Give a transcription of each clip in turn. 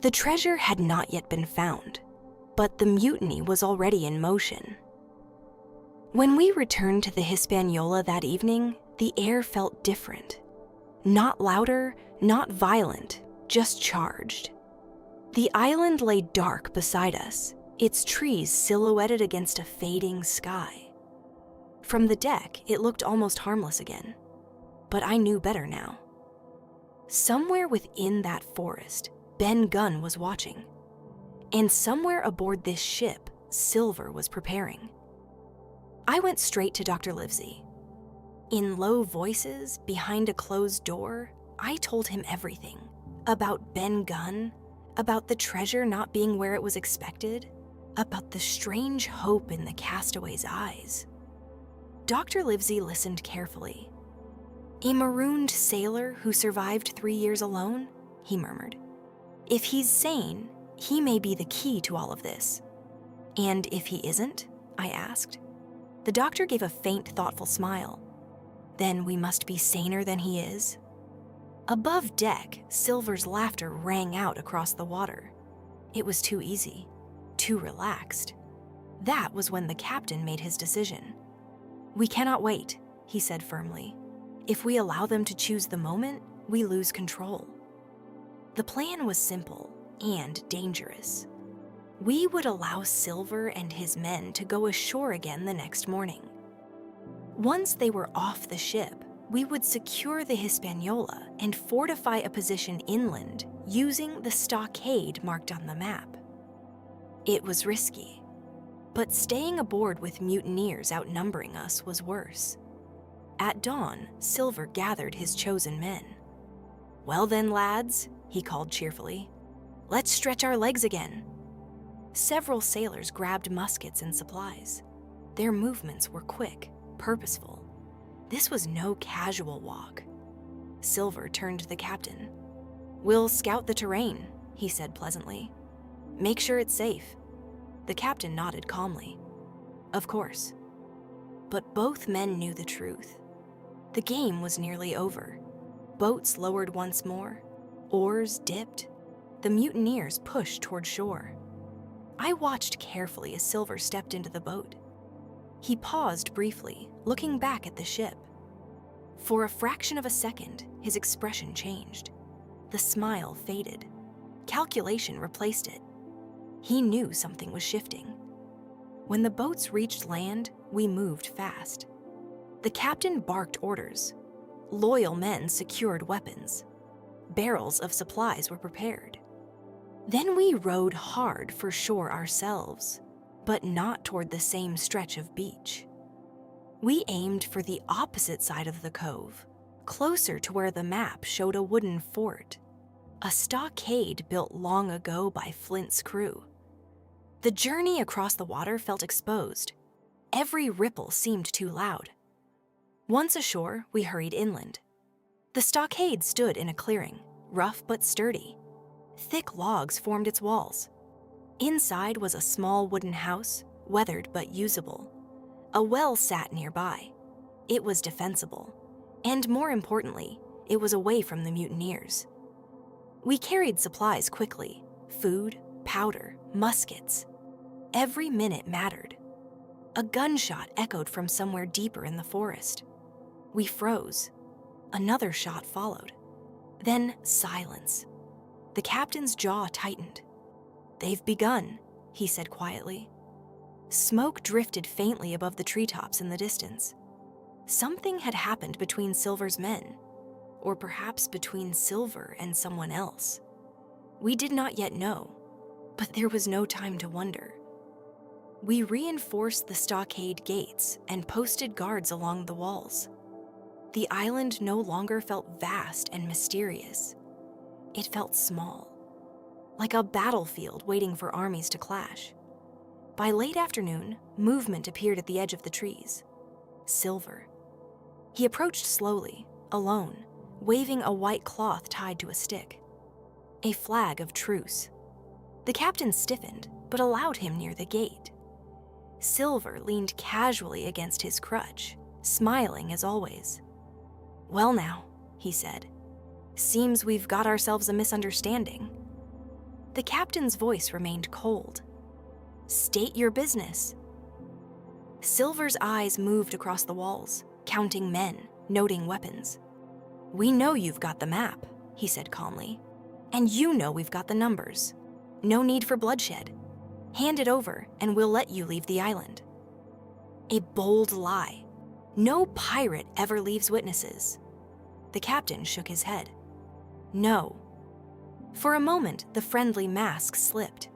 The treasure had not yet been found, but the mutiny was already in motion. When we returned to the Hispaniola that evening, the air felt different. Not louder, not violent, just charged. The island lay dark beside us, its trees silhouetted against a fading sky. From the deck, it looked almost harmless again, but I knew better now. Somewhere within that forest, Ben Gunn was watching, and somewhere aboard this ship, Silver was preparing. I went straight to Dr. Livesey. In low voices, behind a closed door, I told him everything about Ben Gunn, about the treasure not being where it was expected, about the strange hope in the castaway's eyes. Dr. Livesey listened carefully. "A marooned sailor who survived 3 years alone?" he murmured. "If he's sane, he may be the key to all of this." "And if he isn't?" I asked. The doctor gave a faint, thoughtful smile. "Then we must be saner than he is." Above deck, Silver's laughter rang out across the water. It was too easy, too relaxed. That was when the captain made his decision. "We cannot wait," he said firmly. "If we allow them to choose the moment, we lose control." The plan was simple and dangerous. We would allow Silver and his men to go ashore again the next morning. Once they were off the ship, we would secure the Hispaniola and fortify a position inland using the stockade marked on the map. It was risky, but staying aboard with mutineers outnumbering us was worse. At dawn, Silver gathered his chosen men. "Well then, lads," he called cheerfully, "let's stretch our legs again." Several sailors grabbed muskets and supplies. Their movements were quick, purposeful. This was no casual walk. Silver turned to the captain. "We'll scout the terrain," he said pleasantly. "Make sure it's safe." The captain nodded calmly. "Of course." But both men knew the truth. The game was nearly over. Boats lowered once more. Oars dipped. The mutineers pushed toward shore. I watched carefully as Silver stepped into the boat. He paused briefly, looking back at the ship. For a fraction of a second, his expression changed. The smile faded. Calculation replaced it. He knew something was shifting. When the boats reached land, we moved fast. The captain barked orders. Loyal men secured weapons. Barrels of supplies were prepared. Then we rowed hard for shore ourselves, but not toward the same stretch of beach. We aimed for the opposite side of the cove, closer to where the map showed a wooden fort, a stockade built long ago by Flint's crew. The journey across the water felt exposed. Every ripple seemed too loud. Once ashore, we hurried inland. The stockade stood in a clearing, rough but sturdy. Thick logs formed its walls. Inside was a small wooden house, weathered but usable. A well sat nearby. It was defensible, and more importantly, it was away from the mutineers. We carried supplies quickly: food, powder, muskets. Every minute mattered. A gunshot echoed from somewhere deeper in the forest. We froze. Another shot followed. Then silence. The captain's jaw tightened. "They've begun," he said quietly. Smoke drifted faintly above the treetops in the distance. Something had happened between Silver's men, or perhaps between Silver and someone else. We did not yet know, but there was no time to wonder. We reinforced the stockade gates and posted guards along the walls. The island no longer felt vast and mysterious. It felt small, like a battlefield waiting for armies to clash. By late afternoon, movement appeared at the edge of the trees. Silver. He approached slowly, alone, waving a white cloth tied to a stick. A flag of truce. The captain stiffened, but allowed him near the gate. Silver leaned casually against his crutch, smiling as always. "Well now," he said, "seems we've got ourselves a misunderstanding." The captain's voice remained cold. "State your business." Silver's eyes moved across the walls, counting men, noting weapons. "We know you've got the map," he said calmly. "And you know we've got the numbers. No need for bloodshed. Hand it over, and we'll let you leave the island." A bold lie. No pirate ever leaves witnesses. The captain shook his head. "No." For a moment, the friendly mask slipped.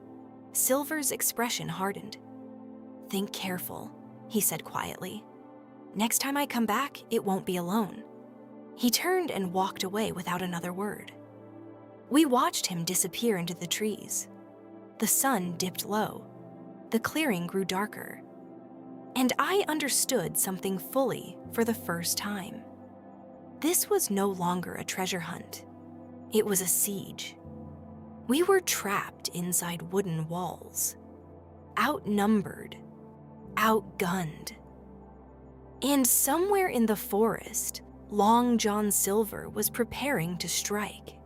Silver's expression hardened. "Think careful," he said quietly. "Next time I come back, it won't be alone." He turned and walked away without another word. We watched him disappear into the trees. The sun dipped low. The clearing grew darker. And I understood something fully for the first time. This was no longer a treasure hunt. It was a siege. We were trapped inside wooden walls, outnumbered, outgunned. And somewhere in the forest, Long John Silver was preparing to strike.